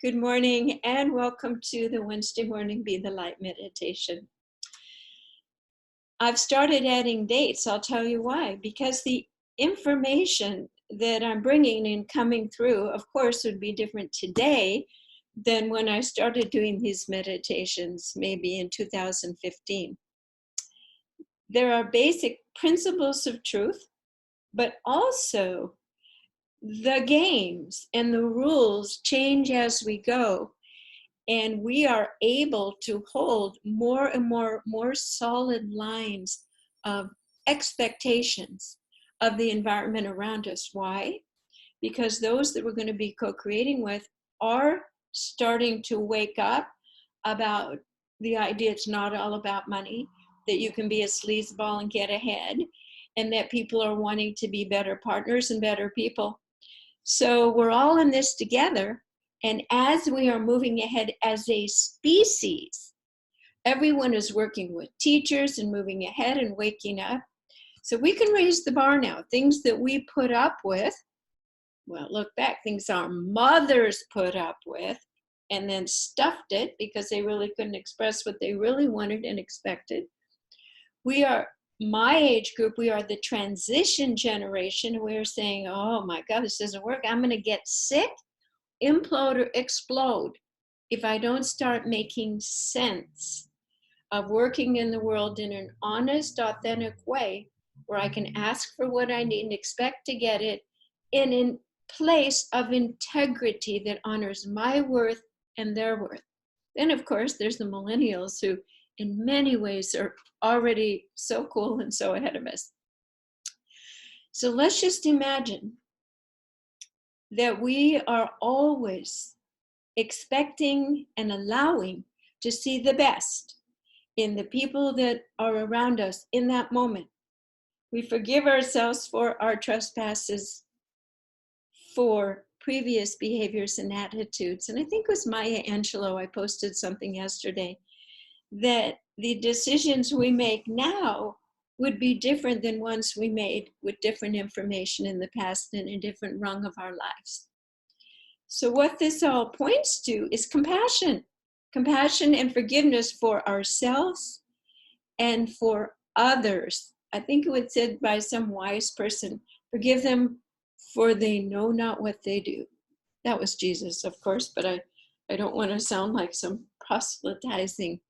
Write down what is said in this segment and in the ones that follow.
Good morning and welcome to the Wednesday morning Be the Light meditation. I've started adding dates. I'll tell you why. Because the information that I'm bringing and coming through, of course, would be different today than when I started doing these meditations, maybe in 2015. There are basic principles of truth, but also the games and the rules change as we go. And we are able to hold more and more solid lines of expectations of the environment around us. Why? Because those that we're going to be co-creating with are starting to wake up about the idea it's not all about money, that you can be a sleazeball and get ahead, and that people are wanting to be better partners and better people. So we're all in this together. And as we are moving ahead as a species, everyone is working with teachers and moving ahead and waking up. So we can raise the bar now. Things that we put up with, well, look back, things our mothers put up with and then stuffed it because they really couldn't express what they really wanted and expected. We are, my age group, we are the transition generation. We're saying, oh my God, this doesn't work. I'm going to get sick, implode or explode if I don't start making sense of working in the world in an honest, authentic way where I can ask for what I need and expect to get it in a place of integrity that honors my worth and their worth. Then, of course, there's the millennials who in many ways are already so cool and so ahead of us. So let's just imagine that we are always expecting and allowing to see the best in the people that are around us in that moment. We forgive ourselves for our trespasses, for previous behaviors and attitudes. And I think it was Maya Angelou, I posted something yesterday, that the decisions we make now would be different than ones we made with different information in the past and a different rung of our lives. So what this all points to is compassion. Compassion and forgiveness for ourselves and for others. I think it was said by some wise person, forgive them for they know not what they do. That was Jesus, of course, but I don't want to sound like some proselytizing,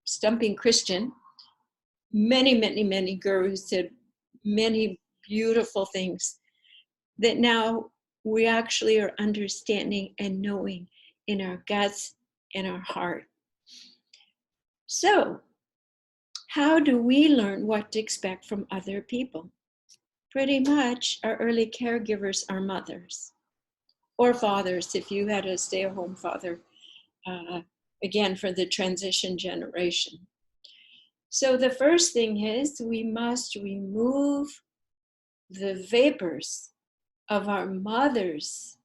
stumping Christian. Many gurus said many beautiful things that now we actually are understanding and knowing in our guts and our heart. So, how do we learn what to expect from other people? Pretty much our early caregivers are mothers or fathers if you had a stay-at-home father, again, for the transition generation. So the first thing is we must remove the vapors of our mother's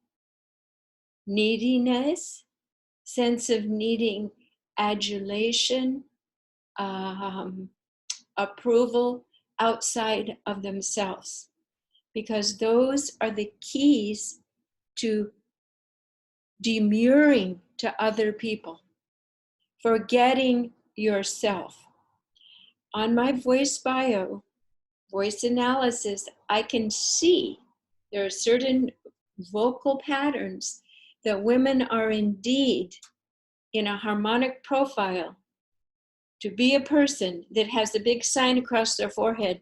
neediness, sense of needing adulation, approval outside of themselves, because those are the keys to demurring to other people, forgetting yourself. On my voice bio, voice analysis, I can see there are certain vocal patterns that women are indeed in a harmonic profile to be a person that has a big sign across their forehead.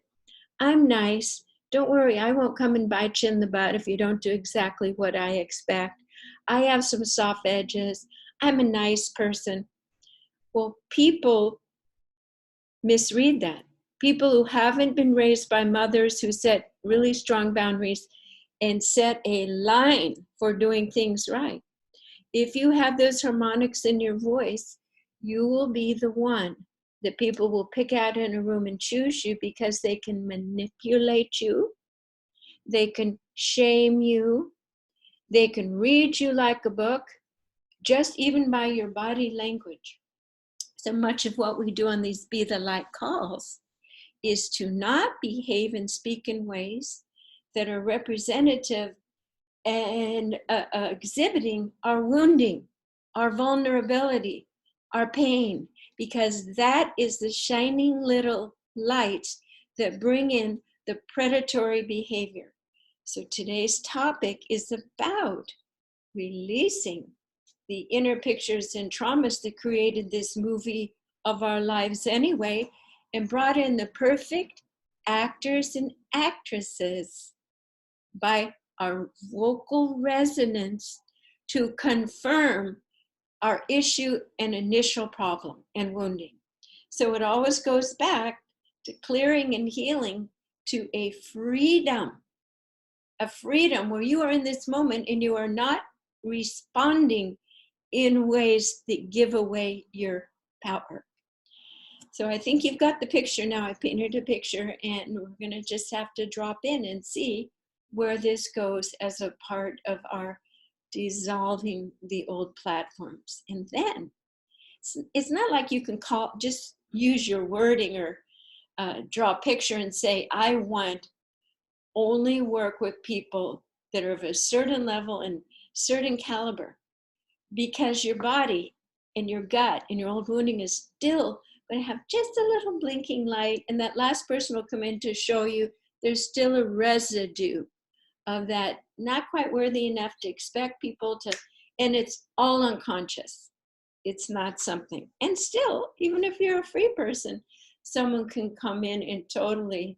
I'm nice. Don't worry, I won't come and bite you in the butt if you don't do exactly what I expect. I have some soft edges. I'm a nice person. Well, people misread that. People who haven't been raised by mothers who set really strong boundaries and set a line for doing things right. If you have those harmonics in your voice, you will be the one that people will pick out in a room and choose you because they can manipulate you, they can shame you, they can read you like a book, just even by your body language. So much of what we do on these Be the Light calls is to not behave and speak in ways that are representative and exhibiting our wounding, our vulnerability, our pain, because that is the shining little lights that bring in the predatory behavior. So today's topic is about releasing the inner pictures and traumas that created this movie of our lives anyway, and brought in the perfect actors and actresses by our vocal resonance to confirm our issue and initial problem and wounding. So it always goes back to clearing and healing to a freedom where you are in this moment and you are not responding in ways that give away your power. So I think you've got the picture now. I painted a picture, and we're going to just have to drop in and see where this goes as a part of our dissolving the old platforms. And then it's not like you can just use your wording or draw a picture and say, I want only work with people that are of a certain level and certain caliber, because your body and your gut and your old wounding is still going to have just a little blinking light, and that last person will come in to show you there's still a residue of that, not quite worthy enough to expect people to, and it's all unconscious. It's not something. And still, even if you're a free person, someone can come in and totally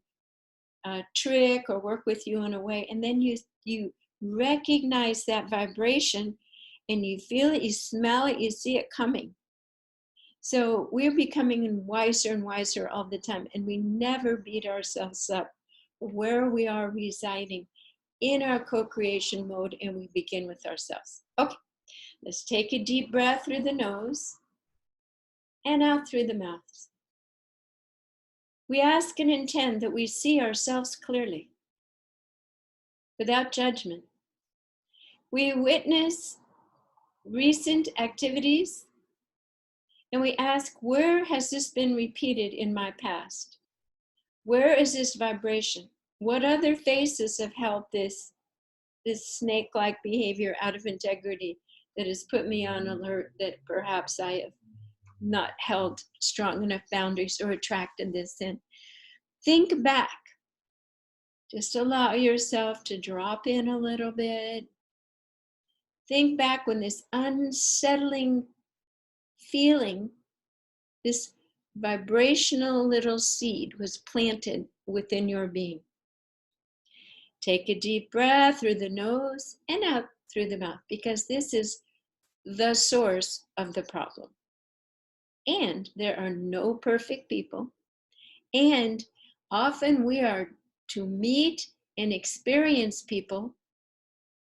trick or work with you in a way, and then you recognize that vibration, and you feel it, you smell it, you see it coming. So we're becoming wiser and wiser all the time, and we never beat ourselves up where we are residing in our co-creation mode, and we begin with ourselves. Okay, let's take a deep breath through the nose and out through the mouth. We ask and intend that we see ourselves clearly, without judgment. We witness recent activities, and we ask, where has this been repeated in my past? Where is this vibration? What other faces have held this snake-like behavior out of integrity that has put me on alert that perhaps I have not held strong enough boundaries or attracted this in? Think back. Just allow yourself to drop in a little bit. Think back when this unsettling feeling, this vibrational little seed was planted within your being. Take a deep breath through the nose and out through the mouth, because this is the source of the problem. And there are no perfect people. And often we are to meet and experience people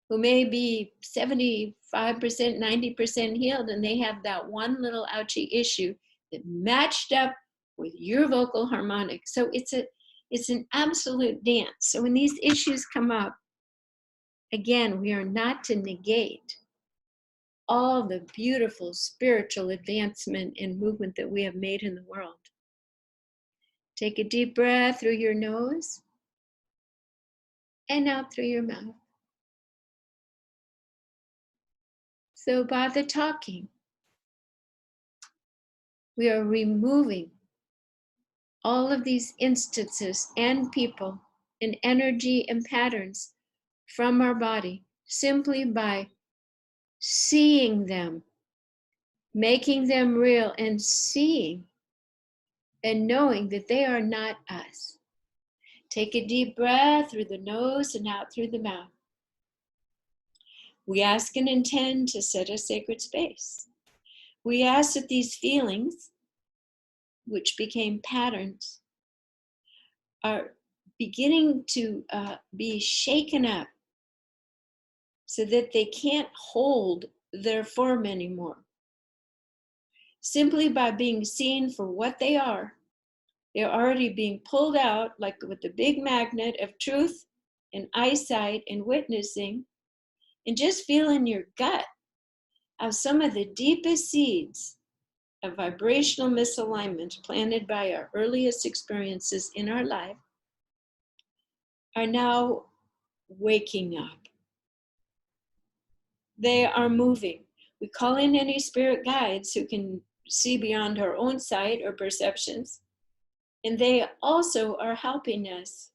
who may be 75%, 90% healed, and they have that one little ouchy issue that matched up with your vocal harmonic. So it's an absolute dance. So when these issues come up, again, we are not to negate all the beautiful spiritual advancement and movement that we have made in the world. Take a deep breath through your nose and out through your mouth. So by the talking, we are removing all of these instances and people and energy and patterns from our body simply by seeing them, making them real, and seeing and knowing that they are not us. Take a deep breath through the nose and out through the mouth. We ask and intend to set a sacred space. We ask that these feelings, which became patterns, are beginning to be shaken up so that they can't hold their form anymore. Simply by being seen for what they are, they're already being pulled out, like with the big magnet of truth and eyesight and witnessing, and just feel in your gut how some of the deepest seeds of vibrational misalignment planted by our earliest experiences in our life are now waking up. they are moving. We call in any spirit guides who can see beyond our own sight or perceptions, and they also are helping us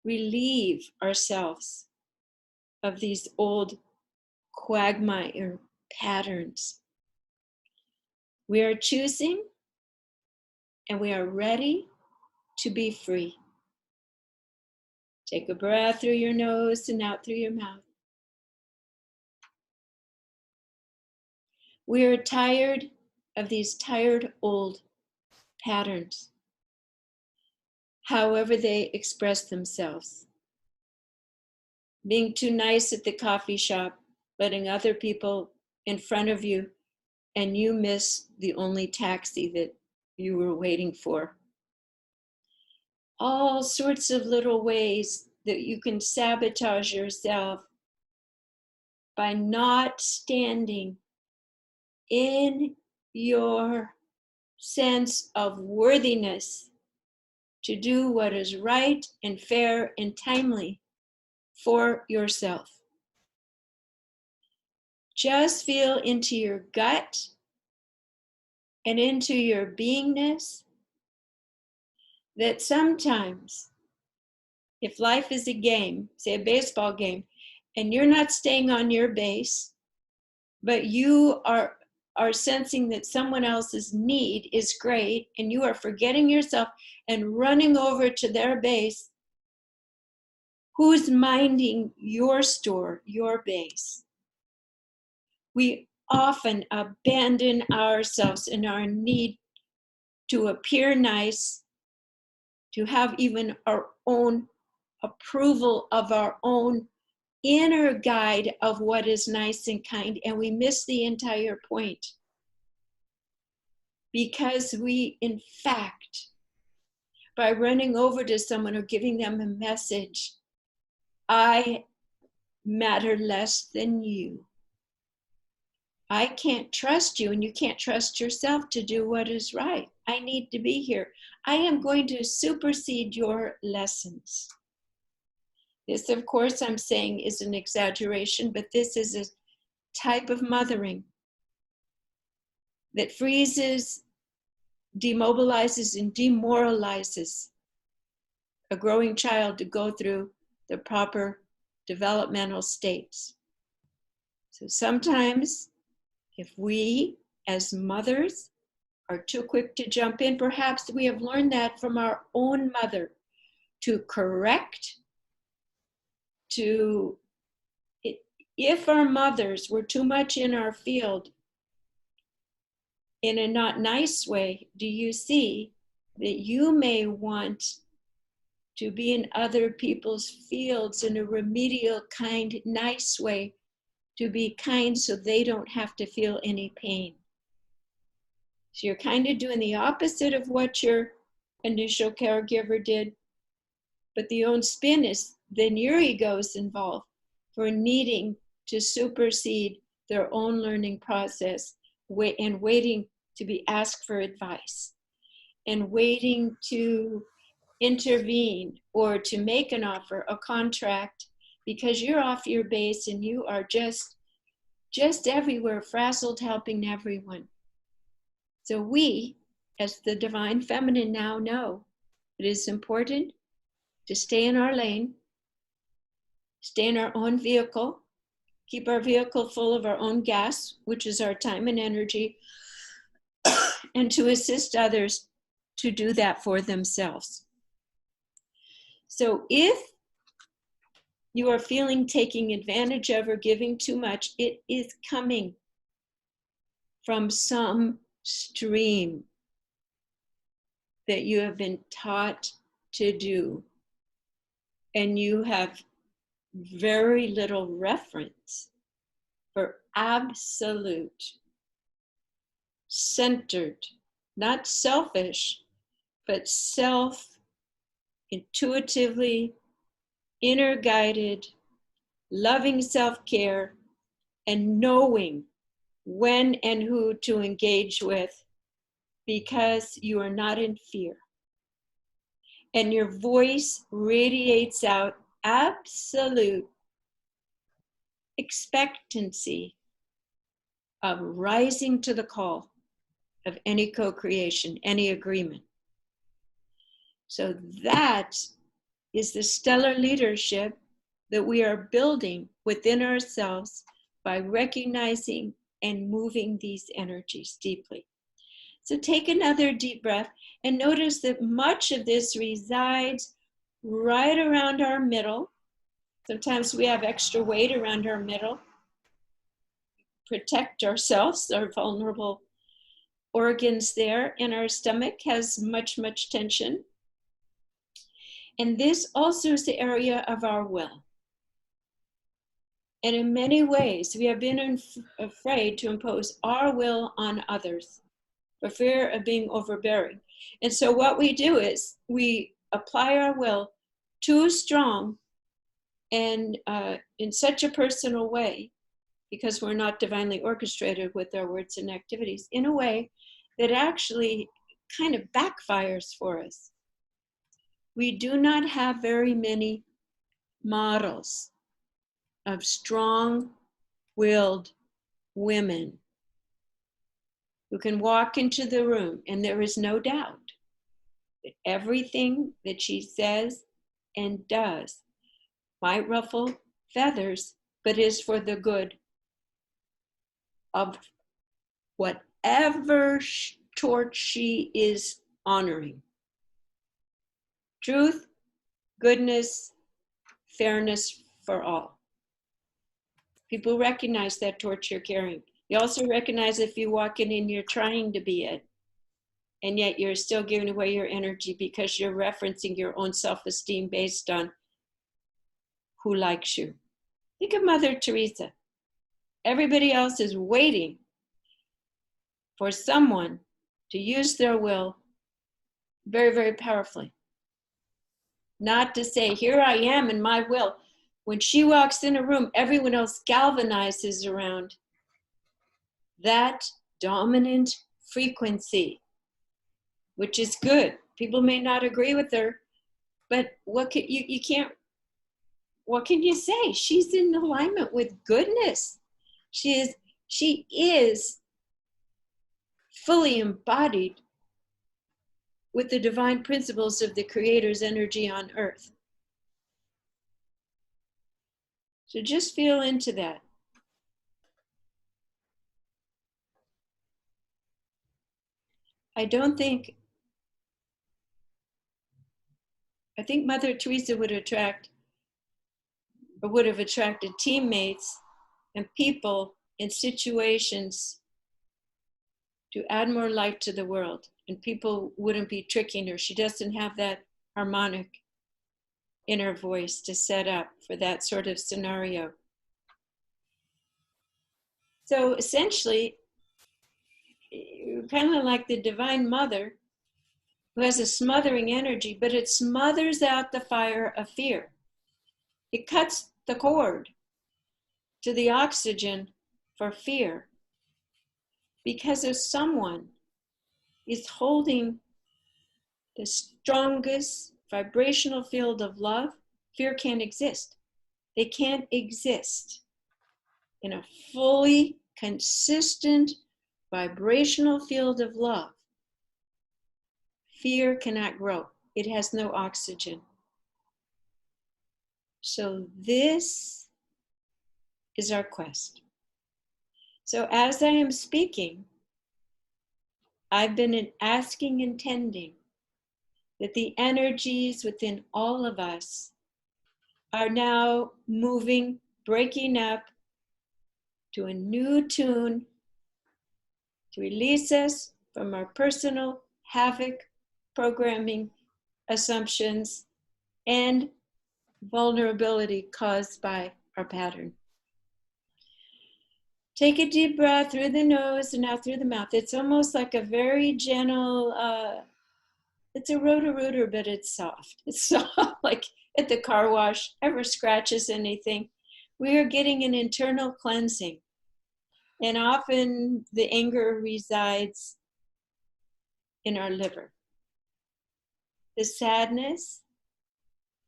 relieve ourselves of these old quagmire patterns. We are choosing and we are ready to be free. Take a breath through your nose and out through your mouth. We are tired of these tired old patterns, however they express themselves. Being too nice at the coffee shop, letting other people in front of you, and you miss the only taxi that you were waiting for. All sorts of little ways that you can sabotage yourself by not standing in your sense of worthiness to do what is right and fair and timely for yourself. Just feel into your gut and into your beingness that sometimes, if life is a game, say a baseball game, and you're not staying on your base, but you are sensing that someone else's need is great, and you are forgetting yourself and running over to their base, who's minding your store, your base? We often abandon ourselves in our need to appear nice, to have even our own approval of our own inner guide of what is nice and kind, and we miss the entire point. Because we, in fact, by running over to someone or giving them a message, I matter less than you. I can't trust you, and you can't trust yourself to do what is right. I need to be here. I am going to supersede your lessons. This, of course, I'm saying is an exaggeration, but this is a type of mothering that freezes, demobilizes, and demoralizes a growing child to go through the proper developmental states. So sometimes, if we as mothers are too quick to jump in, perhaps we have learned that from our own mother, to correct, if our mothers were too much in our field in a not nice way, do you see that you may want to be in other people's fields in a remedial, kind, nice way, to be kind so they don't have to feel any pain? So you're kind of doing the opposite of what your initial caregiver did, but the own spin is then your ego is involved for needing to supersede their own learning process and waiting to be asked for advice and waiting to intervene or to make an offer, a contract, because you're off your base and you are just everywhere, frazzled, helping everyone. So we, as the divine feminine, now know it is important to stay in our lane, stay in our own vehicle, keep our vehicle full of our own gas, which is our time and energy, and to assist others to do that for themselves. So if you are feeling taken advantage of or giving too much, it is coming from some stream that you have been taught to do, and you have very little reference for absolute, centered, not selfish, but self-intuitively, inner-guided, loving self-care, and knowing when and who to engage with, because you are not in fear. And your voice radiates out absolute expectancy of rising to the call of any co-creation, any agreement. So that is the stellar leadership that we are building within ourselves by recognizing and moving these energies deeply. So take another deep breath and notice that much of this resides right around our middle. Sometimes we have extra weight around our middle. Protect ourselves, our vulnerable organs there, and our stomach has much tension. And this also is the area of our will. And in many ways, we have been afraid to impose our will on others for fear of being overbearing. And so what we do is we apply our will too strong and in such a personal way, because we're not divinely orchestrated with our words and activities, in a way that actually kind of backfires for us. We do not have very many models of strong-willed women who can walk into the room and there is no doubt that everything that she says and does might ruffle feathers, but is for the good of whatever torch she is honoring. Truth, goodness, fairness for all. People recognize that torch you're carrying. You also recognize if you walk in and you're trying to be it, and yet you're still giving away your energy because you're referencing your own self-esteem based on who likes you. Think of Mother Teresa. Everybody else is waiting for someone to use their will very powerfully. Not to say, here I am in my will. When she walks in a room, everyone else galvanizes around that dominant frequency, which is good. People may not agree with her, but what can you say? She's in alignment with goodness. She is fully embodied with the divine principles of the Creator's energy on earth. So just feel into that. I think Mother Teresa would have attracted teammates and people in situations to add more light to the world, and people wouldn't be tricking her. She doesn't have that harmonic inner voice to set up for that sort of scenario. So essentially, kind of like the Divine Mother, who has a smothering energy, but it smothers out the fire of fear. It cuts the cord to the oxygen for fear. Because if someone is holding the strongest vibrational field of love, fear can't exist. They can't exist in a fully consistent vibrational field of love. Fear cannot grow. It has no oxygen. So this is our quest. So as I am speaking, I've been asking and tending that the energies within all of us are now moving, breaking up to a new tune to release us from our personal havoc programming assumptions and vulnerability caused by our pattern. Take a deep breath through the nose and out through the mouth. It's almost like a very gentle, it's a rotor-rooter, but it's soft. It's soft, like at the car wash, ever scratches anything. We are getting an internal cleansing. And often the anger resides in our liver. The sadness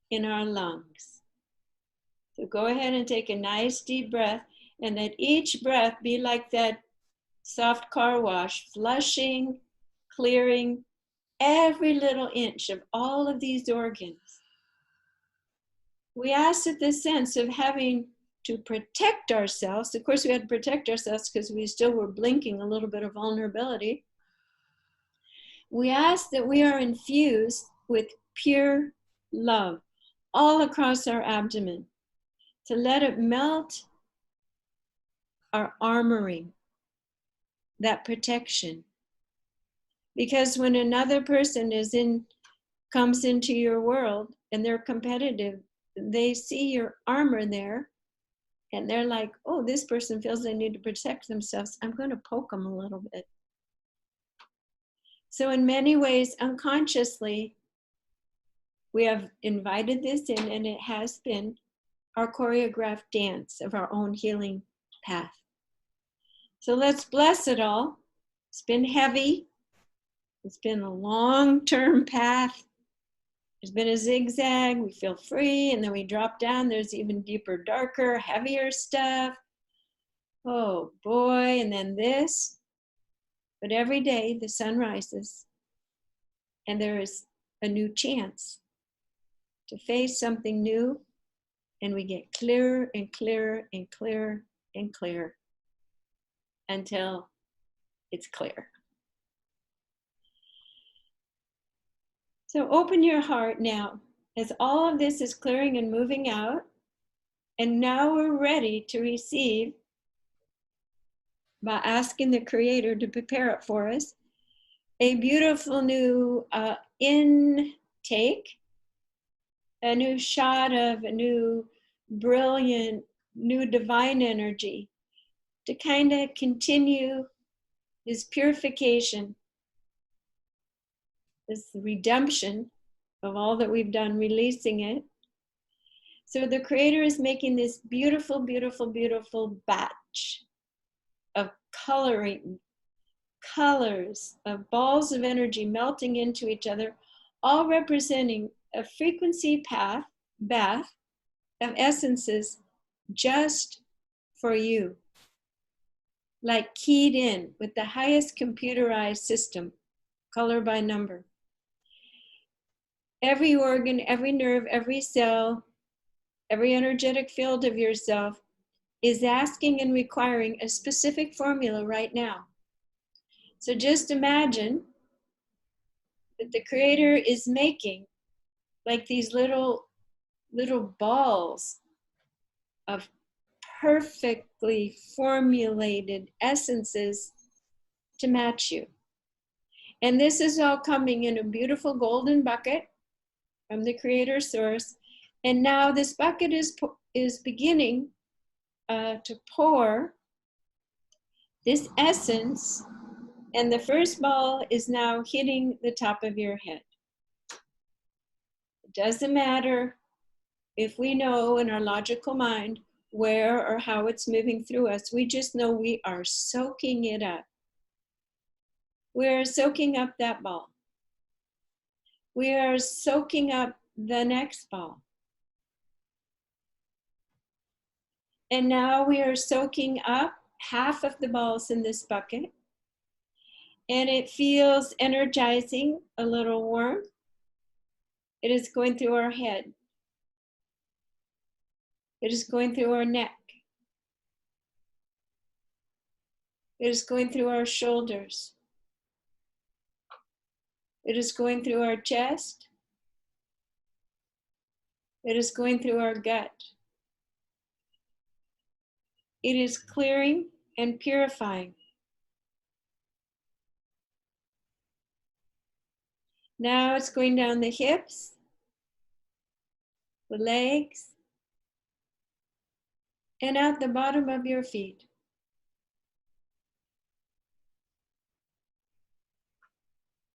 in our lungs. So go ahead and take a nice deep breath, and let each breath be like that soft car wash, flushing, clearing every little inch of all of these organs. We asked at the sense of having to protect ourselves. Of course, we had to protect ourselves because we still were blinking a little bit of vulnerability. We ask that we are infused with pure love all across our abdomen, to let it melt our armoring, that protection. Because when another person comes into your world and they're competitive, they see your armor there and they're like, oh, this person feels they need to protect themselves. I'm going to poke them a little bit. So in many ways, unconsciously, we have invited this in, and it has been our choreographed dance of our own healing path. So let's bless it all. It's been heavy. It's been a long-term path. There's been a zigzag. We feel free, and then we drop down. There's even deeper, darker, heavier stuff. Oh boy, and then this. But every day the sun rises, and there is a new chance to face something new, and we get clearer and clearer and clearer and clearer until it's clear. So open your heart now as all of this is clearing and moving out. And now we're ready to receive by asking the Creator to prepare it for us. A beautiful new intake, a new shot of a new brilliant, new divine energy to kind of continue this purification, this redemption of all that we've done, releasing it. So the Creator is making this beautiful, beautiful, beautiful batch of colors of balls of energy melting into each other, all representing a frequency bath of essences just for you, like keyed in with the highest computerized system, color by number. Every organ, every nerve, every cell, every energetic field of yourself is asking and requiring a specific formula right now. So just imagine that the Creator is making like these little balls of perfectly formulated essences to match you. And this is all coming in a beautiful golden bucket from the Creator source. And now this bucket is beginning to pour this essence, and the first ball is now hitting the top of your head. It doesn't matter if we know in our logical mind where or how it's moving through us. We just know we are soaking it up. We're soaking up that ball. We are soaking up the next ball. And now we are soaking up half of the balls in this bucket. And it feels energizing, a little warm. It is going through our head. It is going through our neck. It is going through our shoulders. It is going through our chest. It is going through our gut. It is clearing and purifying. Now it's going down the hips, the legs, and out the bottom of your feet.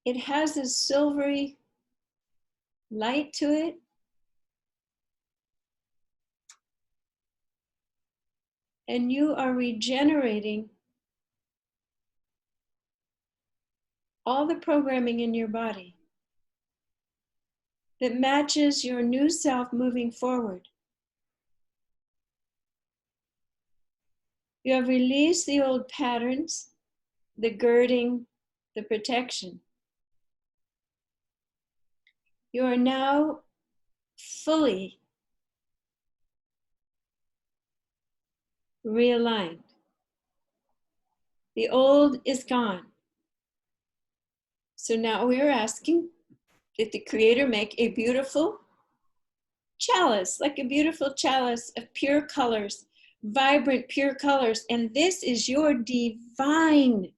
It has a silvery light to it. And you are regenerating all the programming in your body that matches your new self moving forward. You have released the old patterns the girding, the protection. You are now fully realigned. The old is gone. So now we are asking that the Creator make a beautiful chalice, like a beautiful chalice of pure colors, vibrant, pure colors. And this is your divine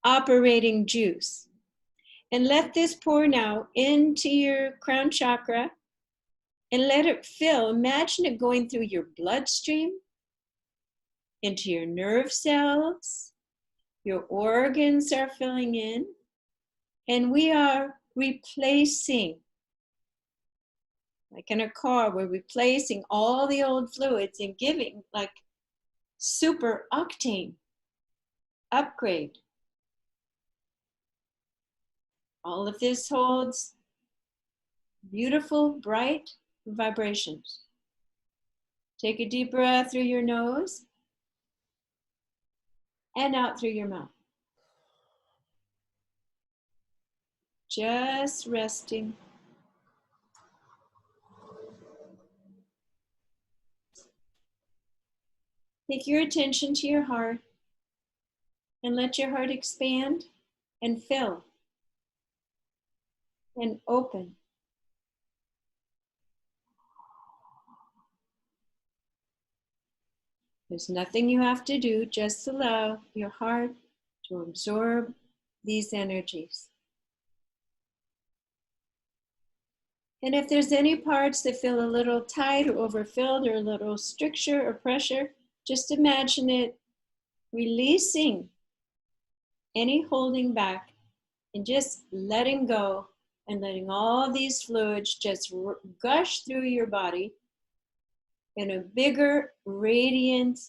operating juice. And let this pour now into your crown chakra and let it fill. Imagine it going through your bloodstream, into your nerve cells. Your organs are filling in. And we are replacing, like in a car, we're replacing all the old fluids and giving like super octane upgrade. All of this holds beautiful, bright vibrations. Take a deep breath through your nose and out through your mouth. Just resting. Take your attention to your heart and let your heart expand and fill and open. There's nothing you have to do, just allow your heart to absorb these energies. And if there's any parts that feel a little tight or overfilled or a little stricture or pressure, just imagine it releasing any holding back and just letting go and letting all these fluids just gush through your body in a bigger, radiant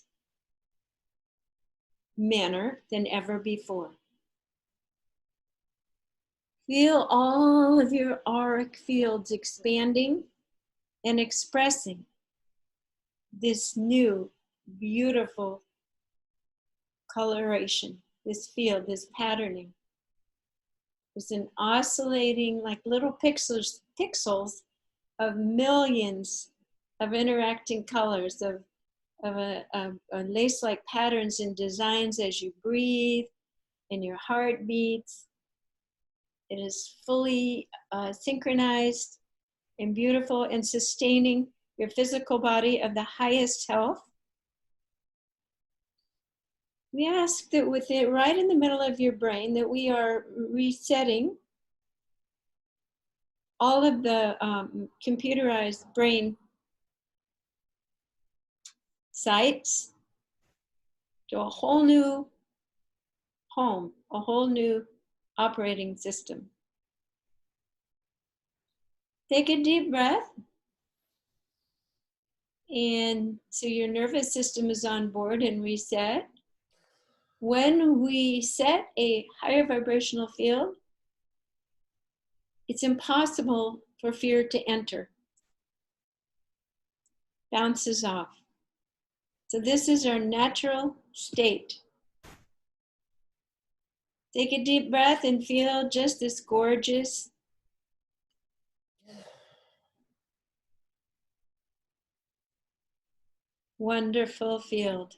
manner than ever before. Feel all of your auric fields expanding and expressing this new, beautiful coloration, this field, this patterning. It's an oscillating, like little pixels of millions of interacting colors, of lace-like patterns and designs as you breathe and your heart beats. It is fully synchronized and beautiful and sustaining your physical body of the highest health. We ask that with it right in the middle of your brain that we are resetting all of the computerized brain sites to a whole new home, a whole new operating system. Take a deep breath. And so your nervous system is on board and reset. When we set a higher vibrational field, it's impossible for fear to enter. Bounces off. So this is our natural state. Take a deep breath and feel just this gorgeous, wonderful field.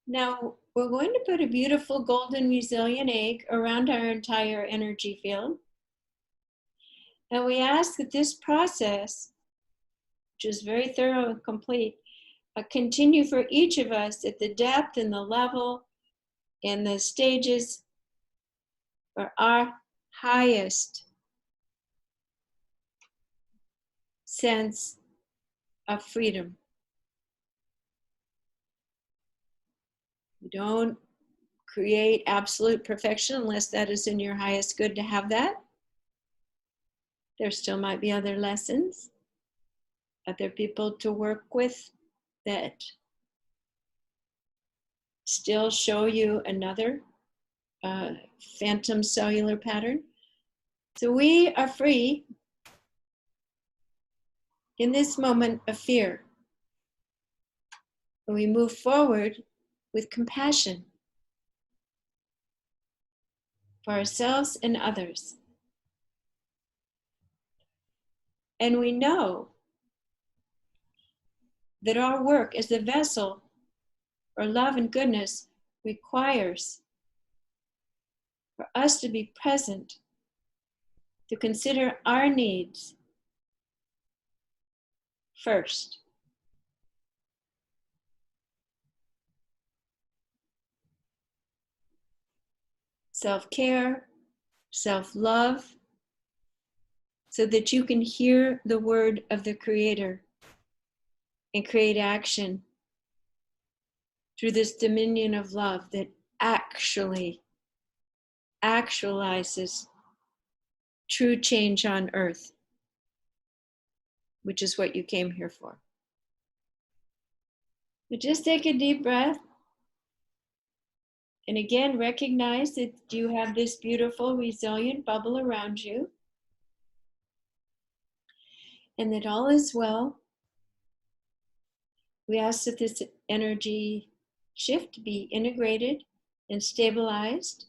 Now, we're going to put a beautiful golden resilient egg around our entire energy field. And we ask that this process, which is very thorough and complete, continue for each of us at the depth and the level and the stages for our highest sense of freedom. You don't create absolute perfection unless that is in your highest good to have that. There still might be other lessons, other people to work with that still show you another phantom cellular pattern. So we are free in this moment of fear. When we move forward with compassion for ourselves and others. And we know that our work as the vessel for love and goodness requires for us to be present, to consider our needs first. Self-care, self-love, so that you can hear the word of the Creator and create action through this dominion of love that actually actualizes true change on earth, which is what you came here for. But just take a deep breath. And again, recognize that you have this beautiful, resilient bubble around you, and that all is well. We ask that this energy shift be integrated and stabilized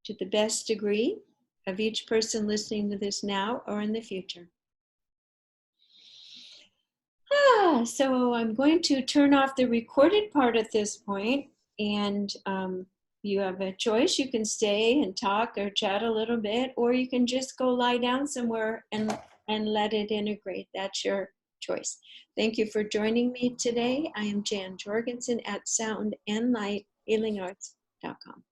to the best degree of each person listening to this now or in the future. So I'm going to turn off the recorded part at this point, and you have a choice. You can stay and talk or chat a little bit, or you can just go lie down somewhere and let it integrate. That's your choice. Thank you for joining me today. I am Jan Jorgensen at soundandlighthealingarts.com.